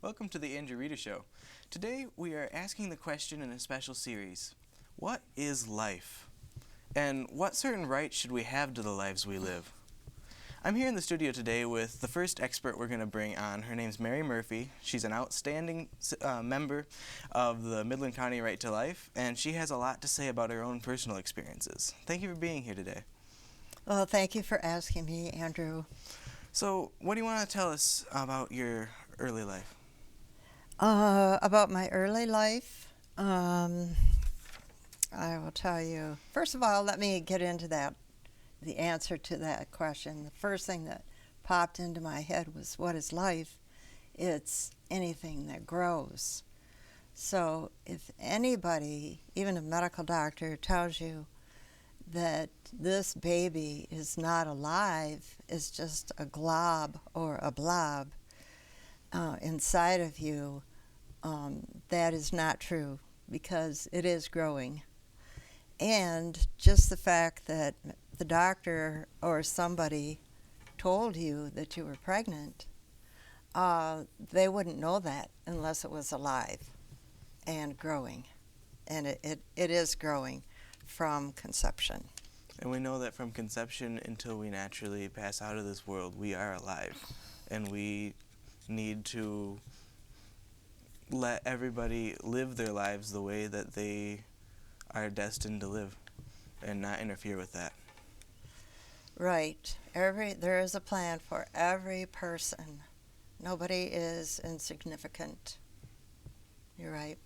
Welcome to the Andrew Reader Show. Today we are asking the question in a special series, what is life? And what certain rights should we have to the lives we live? I'm here in the studio today with the first expert we're going to bring on. Her name's Mary Murphy. She's an outstanding member of the Midland County Right to Life, and she has a lot to say about her own personal experiences. Thank you for being here today. Well, thank you for asking me, Andrew. So, what do you want to tell us about your early life? About my early life, I will tell you. First of all, let me get into the answer to that question. The first thing that popped into my head was, what is life? It's anything that grows. So if anybody, even a medical doctor, tells you that this baby is not alive, is just a glob or a blob inside of you, that is not true, because it is growing. And just the fact that the doctor or somebody told you that you were pregnant, they wouldn't know that unless it was alive and growing. And it is growing from conception. And we know that from conception until we naturally pass out of this world, we are alive. And we need to let everybody live their lives the way that they are destined to live and not interfere with that. Right. There is a plan for every person. Nobody is insignificant. You're right.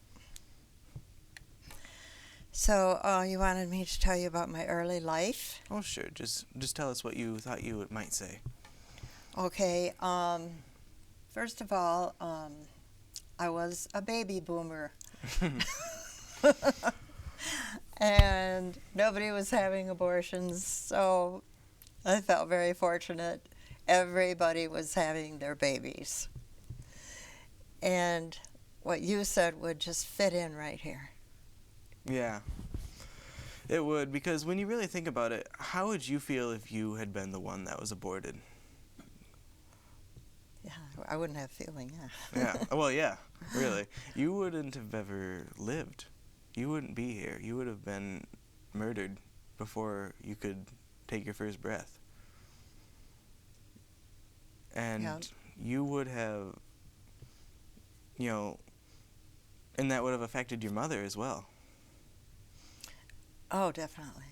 So you wanted me to tell you about my early life? Oh, sure. Just tell us what you thought you might say. Okay. First of all, I was a baby boomer. And nobody was having abortions, so I felt very fortunate. Everybody was having their babies. And what you said would just fit in right here. Yeah, it would, because when you really think about it, how would you feel if you had been the one that was aborted? Yeah, I wouldn't have feeling, Yeah, well, yeah, really. You wouldn't have ever lived. You wouldn't be here. You would have been murdered before you could take your first breath. And you would have, and that would have affected your mother as well. Oh, definitely.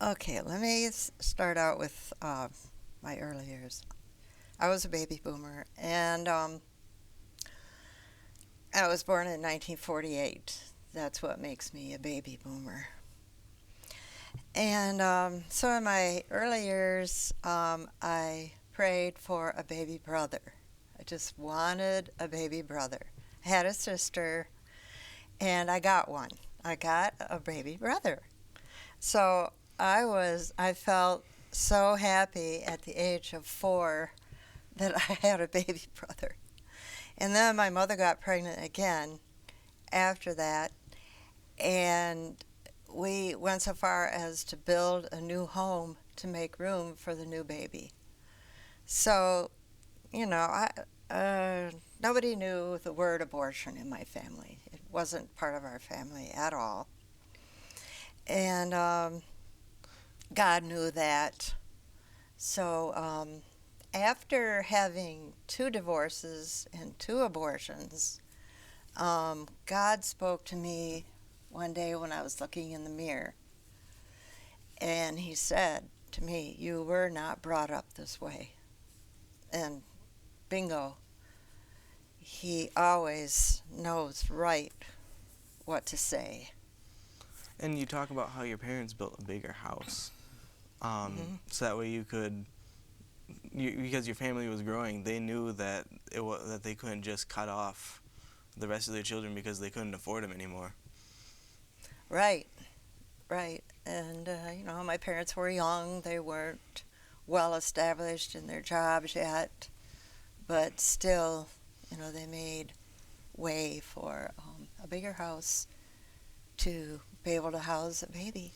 Okay, let me start out with my early years. I was a baby boomer, and I was born in 1948. That's what makes me a baby boomer. And so in my early years, I prayed for a baby brother. I just wanted a baby brother. I had a sister, and I got one. I got a baby brother. So I felt so happy at the age of 4 that I had a baby brother. And then my mother got pregnant again after that, and we went so far as to build a new home to make room for the new baby. So, nobody knew the word abortion in my family. It wasn't part of our family at all. And God knew that. So after having 2 divorces and 2 abortions, God spoke to me one day when I was looking in the mirror. And he said to me, "You were not brought up this way." And bingo, he always knows right what to say. And you talk about how your parents built a bigger house. So that way you could, because your family was growing, they knew that that they couldn't just cut off the rest of their children because they couldn't afford them anymore. Right. And, my parents were young. They weren't well established in their jobs yet. But still, they made way for a bigger house to be able to house a baby.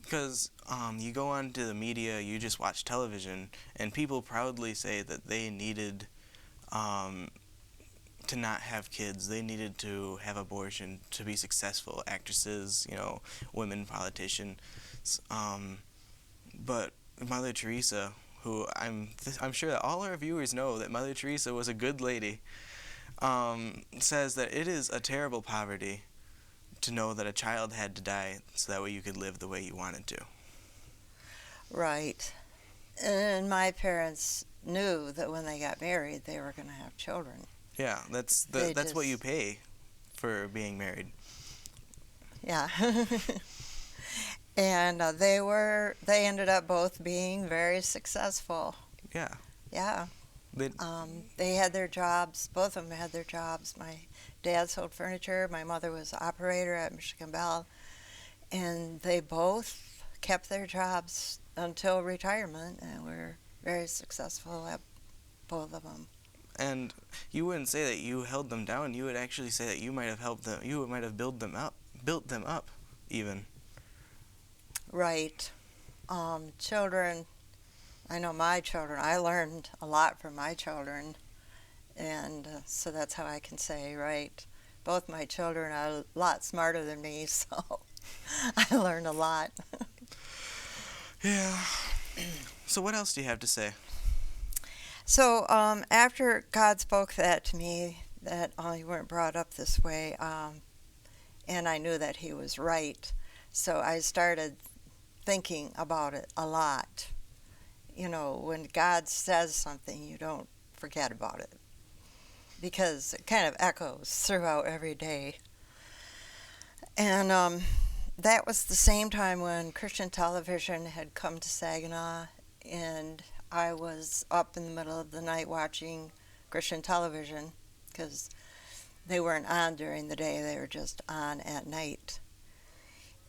Because you go onto the media, you just watch television, and people proudly say that they needed to not have kids. They needed to have abortion to be successful. Actresses, women politicians. But Mother Teresa, who I'm sure that all our viewers know that Mother Teresa was a good lady, says that it is a terrible poverty to know that a child had to die so that way you could live the way you wanted to. Right. And my parents knew that when they got married, they were going to have children. Yeah, that's what you pay for being married. Yeah. And they ended up both being very successful. Yeah. Yeah. They had their jobs. Both of them had their jobs. My dad sold furniture. My mother was an operator at Michigan Bell. And they both kept their jobs until retirement and were very successful at both of them. And you wouldn't say that you held them down. You would actually say that you might have helped them. You might have built them up, even. Right. Children. I know my children. I learned a lot from my children, and so that's how I can say, right. Both my children are a lot smarter than me, so I learned a lot. Yeah. So what else do you have to say? So after God spoke that to me, that you weren't brought up this way, and I knew that he was right, so I started thinking about it a lot. When God says something, you don't forget about it, because it kind of echoes throughout every day. And that was the same time when Christian television had come to Saginaw, and I was up in the middle of the night watching Christian television because they weren't on during the day, they were just on at night.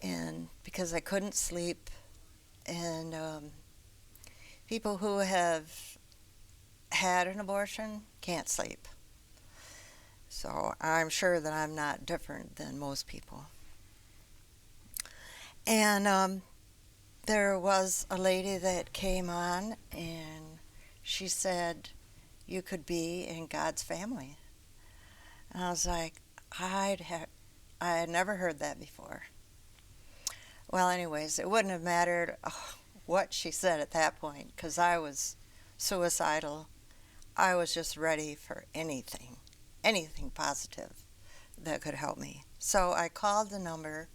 And because I couldn't sleep, and people who have had an abortion can't sleep. So I'm sure that I'm not different than most people. And there was a lady that came on, and she said, you could be in God's family. And I was like, I had never heard that before. Well, anyways, it wouldn't have mattered what she said at that point, because I was suicidal. I was just ready for anything positive that could help me. So I called the number,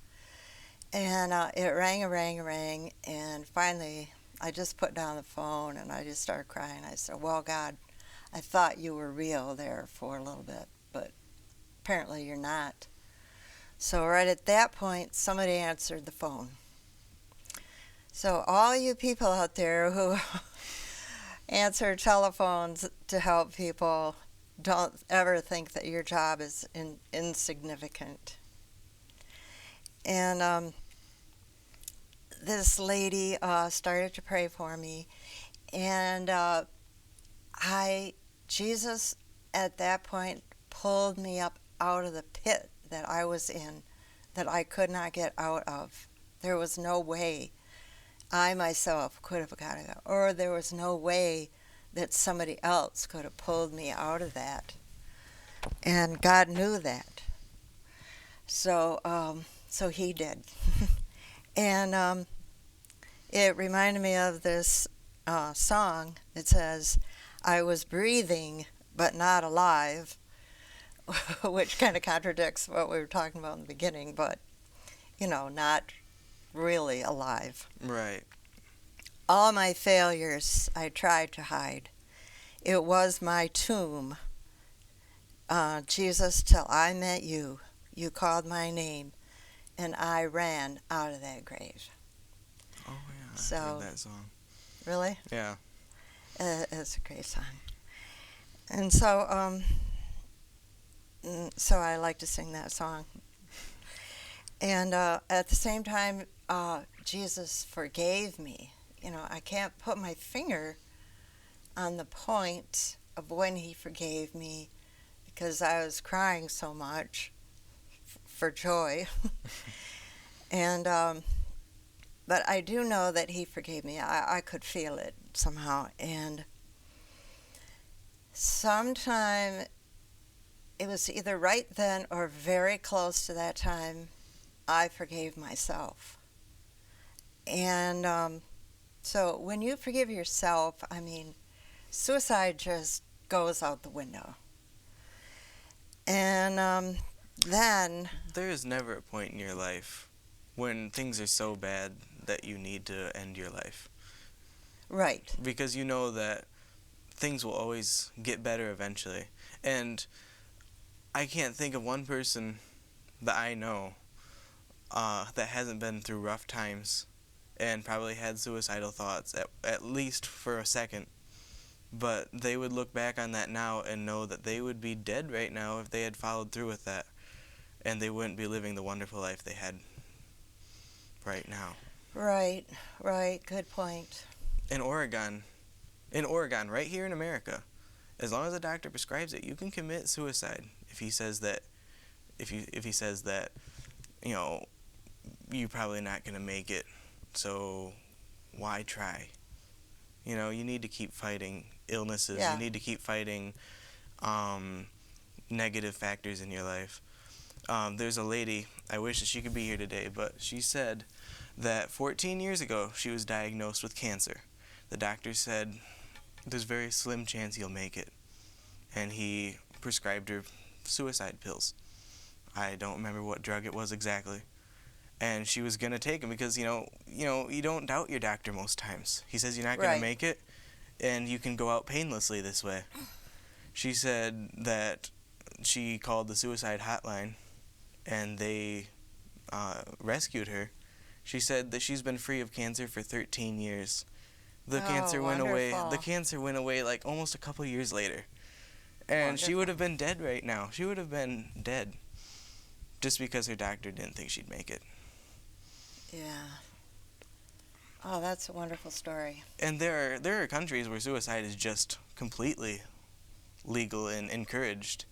and it rang, and finally I just put down the phone and I just started crying. I said, well, God, I thought you were real there for a little bit, but apparently you're not. So right at that point, somebody answered the phone. So all you people out there who answer telephones to help people, don't ever think that your job is insignificant. And this lady started to pray for me, and Jesus at that point pulled me up out of the pit that I was in, that I could not get out of. There was no way I myself could have got it out, or there was no way that somebody else could have pulled me out of that. And God knew that. So he did. And it reminded me of this song that says, I was breathing but not alive, which kind of contradicts what we were talking about in the beginning, but, not really alive. Right. All my failures I tried to hide. It was my tomb. Jesus, till I met you, you called my name, and I ran out of that grave. Oh, yeah, So, I heard that song. Really? Yeah. It's a great song. And so I like to sing that song. And at the same time, Jesus forgave me. I can't put my finger on the point of when he forgave me, because I was crying so much for joy. And but I do know that he forgave me. I could feel it somehow. And sometime it was either right then or very close to that time I forgave myself. And so when you forgive yourself, I mean, suicide just goes out the window. And then... There is never a point in your life when things are so bad that you need to end your life. Right. Because you know that things will always get better eventually. And I can't think of one person that I know that hasn't been through rough times and probably had suicidal thoughts at least for a second. But they would look back on that now and know that they would be dead right now if they had followed through with that. And they wouldn't be living the wonderful life they had right now. Right, good point. In Oregon, right here in America, as long as a doctor prescribes it, you can commit suicide if he says that, you know, you're probably not going to make it, so why try? You know, you need to keep fighting illnesses. Yeah. You need to keep fighting negative factors in your life. There's a lady, I wish that she could be here today, but she said that 14 years ago she was diagnosed with cancer. The doctor said there's a very slim chance you'll make it, and he prescribed her suicide pills. I don't remember what drug it was exactly. And she was going to take them because, you know, you don't doubt your doctor most times. He says you're not going to make it, and you can go out painlessly this way. She said that she called the suicide hotline, and they rescued her. She said that she's been free of cancer for 13 years. The cancer went away. The cancer went away like almost a couple years later. And she would have been dead right now. She would have been dead just because her doctor didn't think she'd make it. Yeah. Oh, that's a wonderful story. And there are countries where suicide is just completely legal and encouraged.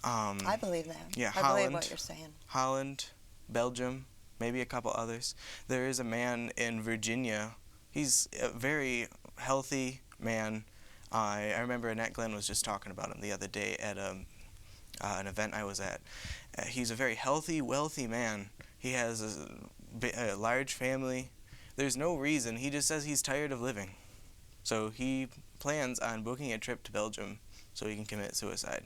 I believe that. Yeah, I believe what you're saying. Holland, Belgium, maybe a couple others. There is a man in Virginia. He's a very healthy man. I remember Annette Glenn was just talking about him the other day at an event I was at. He's a very healthy, wealthy man. He has a large family. There's no reason. He just says he's tired of living. So he plans on booking a trip to Belgium so he can commit suicide.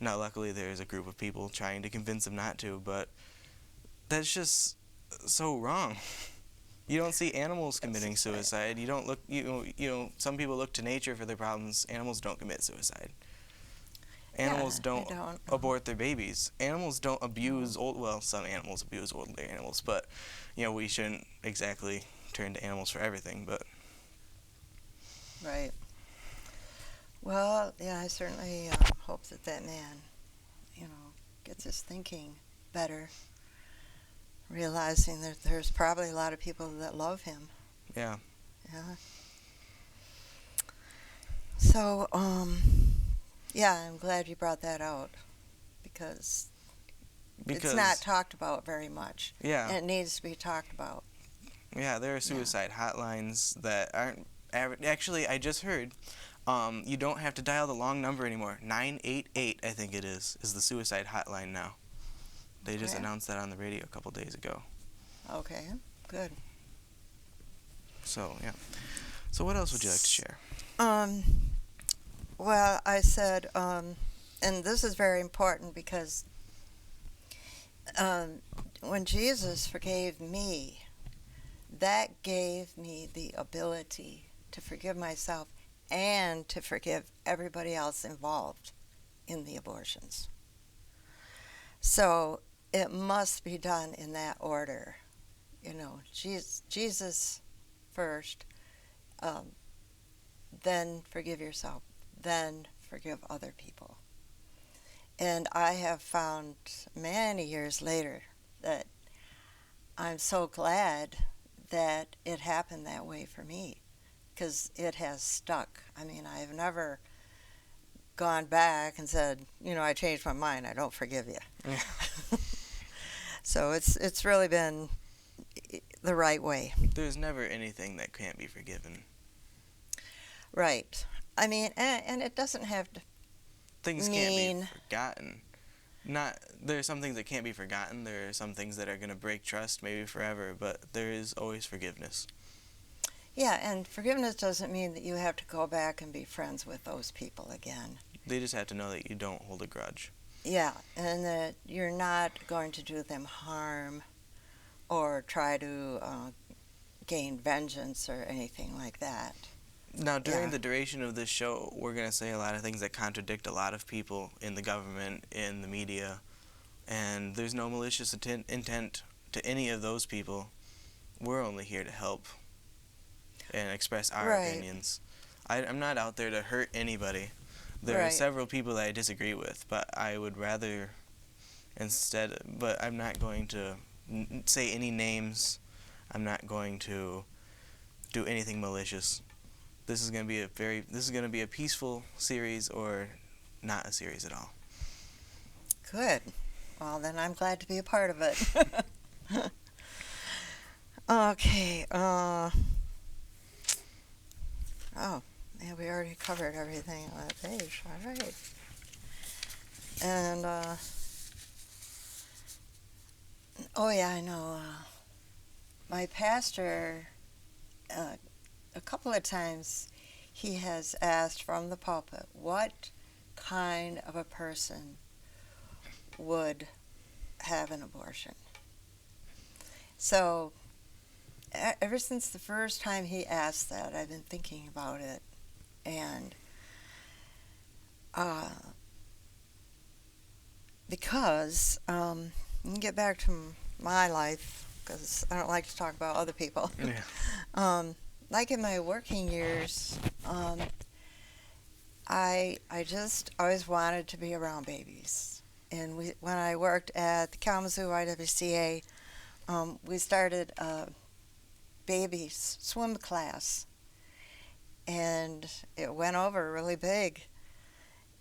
Now, luckily, there's a group of people trying to convince him not to, but that's just so wrong. You don't see animals committing suicide. You don't look. You know. Some people look to nature for their problems. Animals don't commit suicide. Animals don't abort their babies. Animals don't abuse some animals abuse older animals, but we shouldn't exactly turn to animals for everything. But right. Well, yeah, I certainly hope that man, gets his thinking better, realizing that there's probably a lot of people that love him. Yeah. Yeah. So, yeah, I'm glad you brought that out because it's not talked about very much. Yeah. And it needs to be talked about. Yeah, there are suicide hotlines that aren't actually, I just heard you don't have to dial the long number anymore. 988, I think it is the suicide hotline now. They just announced that on the radio a couple days ago. Okay, good. So, yeah. So what else would you like to share? Well, I said, and this is very important because when Jesus forgave me, that gave me the ability to forgive myself and to forgive everybody else involved in the abortions. So it must be done in that order. Jesus first, then forgive yourself, then forgive other people. And I have found many years later that I'm so glad that it happened that way for me, because it has stuck. I mean, I've never gone back and said, I changed my mind, I don't forgive you. Yeah. So it's really been the right way. There's never anything that can't be forgiven. Right. I mean, and it doesn't have to Things can't be mean, forgotten. Not There are some things that can't be forgotten. There are some things that are going to break trust maybe forever, but there is always forgiveness. yeah, and forgiveness doesn't mean that you have to go back and be friends with those people again. They just have to know that you don't hold a grudge. Yeah, and that you're not going to do them harm or try to gain vengeance or anything like that. Now, during Yeah. the duration of this show, we're going to say a lot of things that contradict a lot of people in the government, in the media, and there's no malicious intent to any of those people. We're only here to help and express our Right. opinions. I'm not out there to hurt anybody. There are Right. several people that I disagree with, but I would rather but I'm not going to say any names. I'm not going to do anything malicious. This is going to be a peaceful series or not a series at all. Good. Well, then I'm glad to be a part of it. Okay. Oh, yeah, we already covered everything on that page. All right. And, oh, yeah, I know. My pastor, a couple of times, he has asked from the pulpit, what kind of a person would have an abortion? So, ever since the first time he asked that, I've been thinking about it. And because, let me get back to my life, because I don't like to talk about other people. Yeah. Like in my working years, I just always wanted to be around babies. And when I worked at the Kalamazoo YWCA, we started a baby swim class, and it went over really big.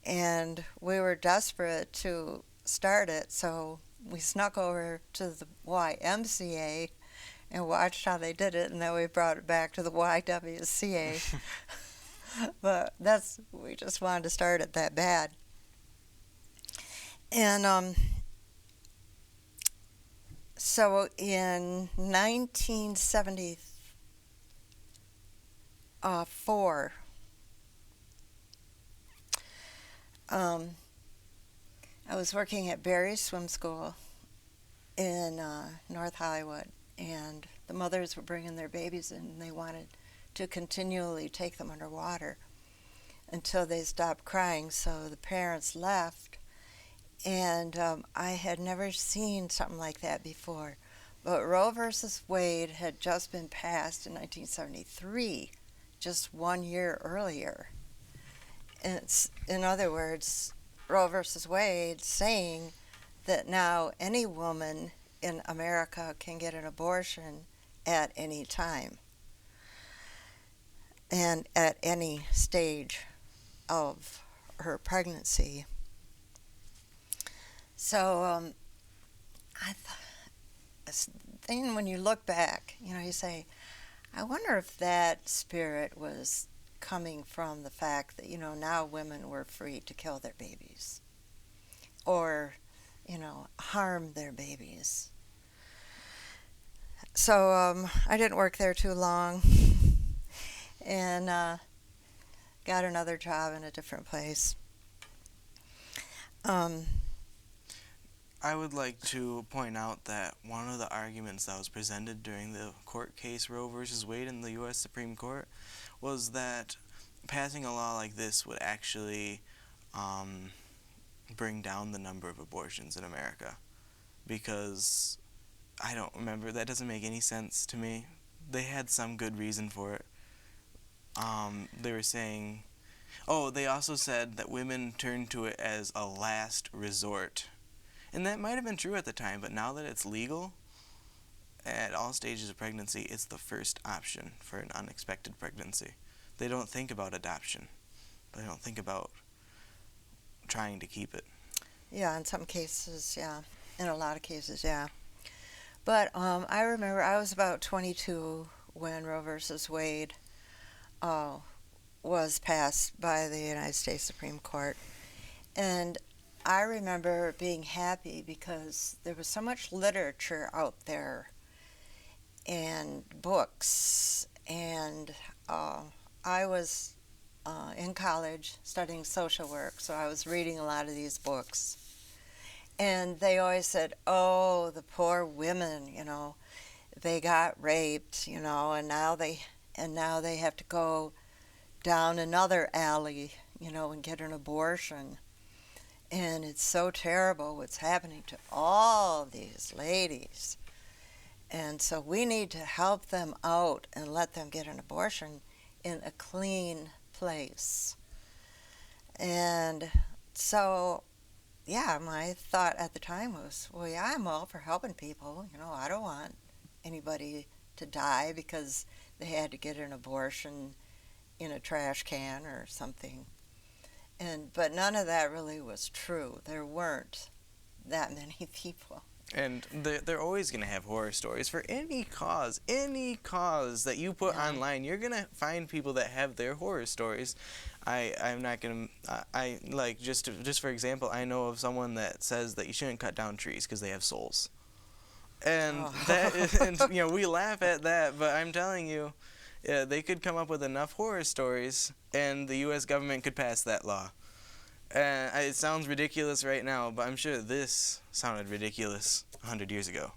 And we were desperate to start it, so we snuck over to the YMCA and watched how they did it, and then we brought it back to the YWCA. But we just wanted to start it that bad. And so in 1974, I was working at Barry's Swim School in North Hollywood, and the mothers were bringing their babies in, and they wanted to continually take them underwater until they stopped crying, so the parents left. And I had never seen something like that before. But Roe versus Wade had just been passed in 1973, just 1 year earlier. And it's, in other words, Roe versus Wade saying that now any woman in America can get an abortion at any time and at any stage of her pregnancy. So then when you look back, you say, I wonder if that spirit was coming from the fact that, now women were free to kill their babies or, harm their babies. So I didn't work there too long and got another job in a different place. I would like to point out that one of the arguments that was presented during the court case Roe versus Wade in the U.S. Supreme Court was that passing a law like this would actually bring down the number of abortions in America, because I don't remember, that doesn't make any sense to me. They had some good reason for it. They were saying, they also said that women turned to it as a last resort. And that might have been true at the time, but now that it's legal, at all stages of pregnancy, it's the first option for an unexpected pregnancy. They don't think about adoption. They don't think about trying to keep it. Yeah, in some cases, yeah. In a lot of cases, yeah. But I remember I was about 22 when Roe versus Wade was passed by the United States Supreme Court. And I remember being happy because there was so much literature out there and books. And I was in college studying social work, so I was reading a lot of these books. And they always said, oh, the poor women, they got raped, and now they have to go down another alley, and get an abortion. And it's so terrible what's happening to all these ladies. And so we need to help them out and let them get an abortion in a clean place. And so, yeah, my thought at the time was, well, yeah, I'm all for helping people. I don't want anybody to die because they had to get an abortion in a trash can or something. But none of that really was true. There weren't that many people. And they're always going to have horror stories for any cause that you put online. You're going to find people that have their horror stories. I'm not going to, just for example, I know of someone that says that you shouldn't cut down trees because they have souls. And we laugh at that, but I'm telling you, they could come up with enough horror stories and the U.S. government could pass that law. It sounds ridiculous right now, but I'm sure this sounded ridiculous 100 years ago.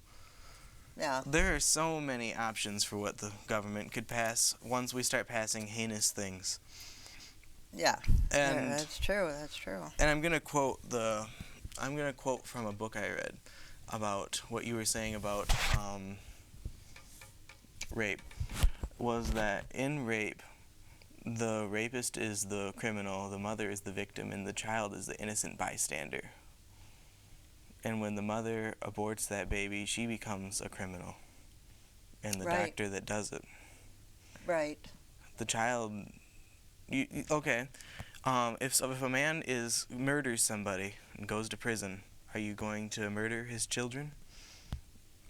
Yeah. There are so many options for what the government could pass once we start passing heinous things. Yeah. And yeah, that's true. That's true. And I'm gonna quote from a book I read about what you were saying about rape. Was that in rape, the rapist is the criminal, the mother is the victim, and the child is the innocent bystander. And when the mother aborts that baby, she becomes a criminal. And the doctor that does it. Right. The child... okay. If a man murders somebody and goes to prison, are you going to murder his children?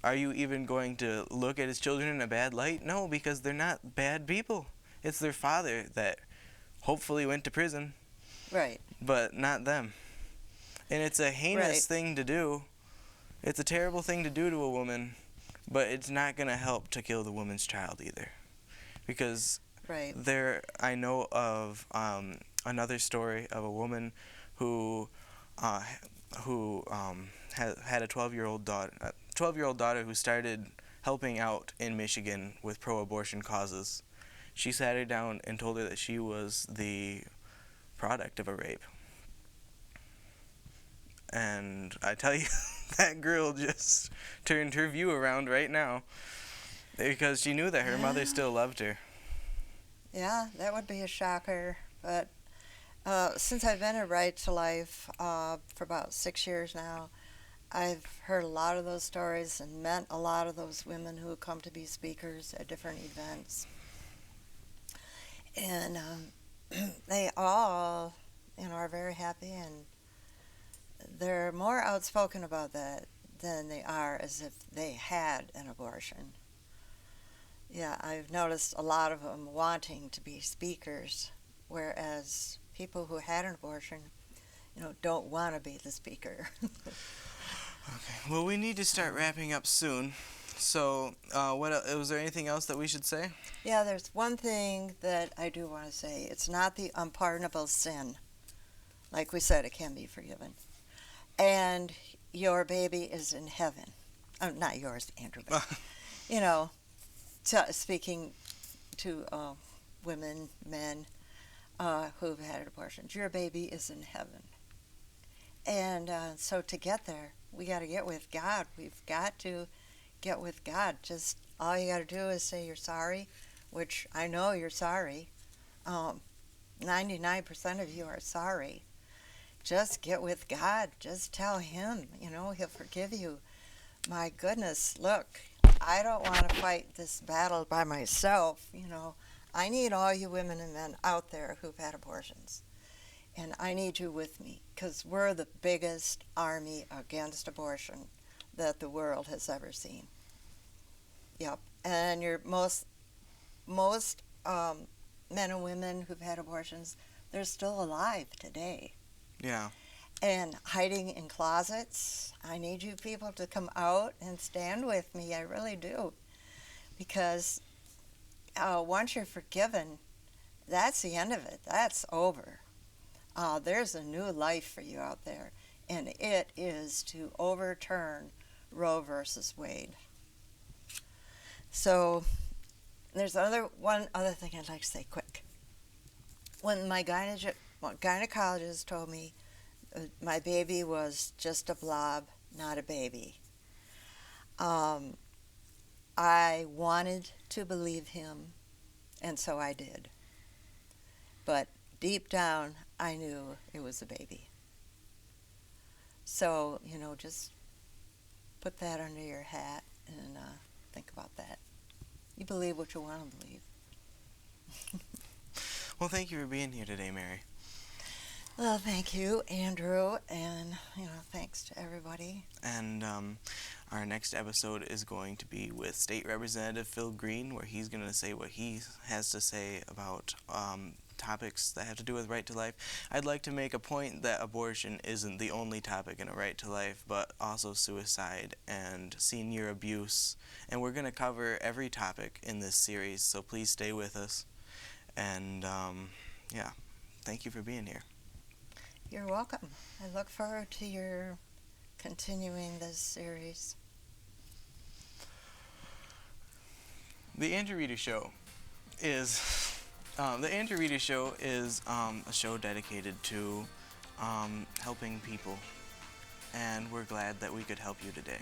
Are you even going to look at his children in a bad light? No, because they're not bad people. It's their father that hopefully went to prison. Right. But not them. And it's a heinous thing to do. It's a terrible thing to do to a woman, but it's not going to help to kill the woman's child either. Because I know of another story of a woman who had a 12-year-old daughter who started helping out in Michigan with pro-abortion causes. She sat her down and told her that she was the product of a rape. And I tell you, that girl just turned her view around right now because she knew that her mother still loved her. Yeah, that would be a shocker. But since I've been a Right to Life for about 6 years now, I've heard a lot of those stories and met a lot of those women who come to be speakers at different events. And they all, are very happy, and they're more outspoken about that than they are as if they had an abortion. Yeah, I've noticed a lot of them wanting to be speakers, whereas people who had an abortion, don't want to be the speaker. Okay. Well, we need to start wrapping up soon. So, was there anything else that we should say? Yeah, there's one thing that I do want to say. It's not the unpardonable sin. Like we said, it can be forgiven. And your baby is in heaven. Not yours, Andrew, but, speaking to women, men who've had abortions, your baby is in heaven. And so to get there, we got to get with God. We've got to get with God. Just all you got to do is say you're sorry, which I know you're sorry. 99% of you are sorry. Just get with God. Just tell Him, He'll forgive you. My goodness, look, I don't want to fight this battle by myself, I need all you women and men out there who've had abortions. And I need you with me, because we're the biggest army against abortion that the world has ever seen. Yep. And you're most men and women who've had abortions, they're still alive today. Yeah. And hiding in closets. I need you people to come out and stand with me. I really do. Because once you're forgiven, that's the end of it. That's over. There's a new life for you out there. And it is to overturn Roe versus Wade. So there's one other thing I'd like to say quick. When my gynecologist told me my baby was just a blob, not a baby, I wanted to believe him, and so I did. But deep down, I knew it was a baby. So, just put that under your hat and think about that. You believe what you want to believe. Well, thank you for being here today, Mary. Well, thank you, Andrew, and thanks to everybody. And our next episode is going to be with State Representative Phil Green, where he's going to say what he has to say about topics that have to do with right to life. I'd like to make a point that abortion isn't the only topic in a right to life, but also suicide and senior abuse. And we're going to cover every topic in this series, so please stay with us. And yeah, thank you for being here. You're welcome. I look forward to your continuing this series. The Andrew Reeder Show is a show dedicated to helping people, and we're glad that we could help you today.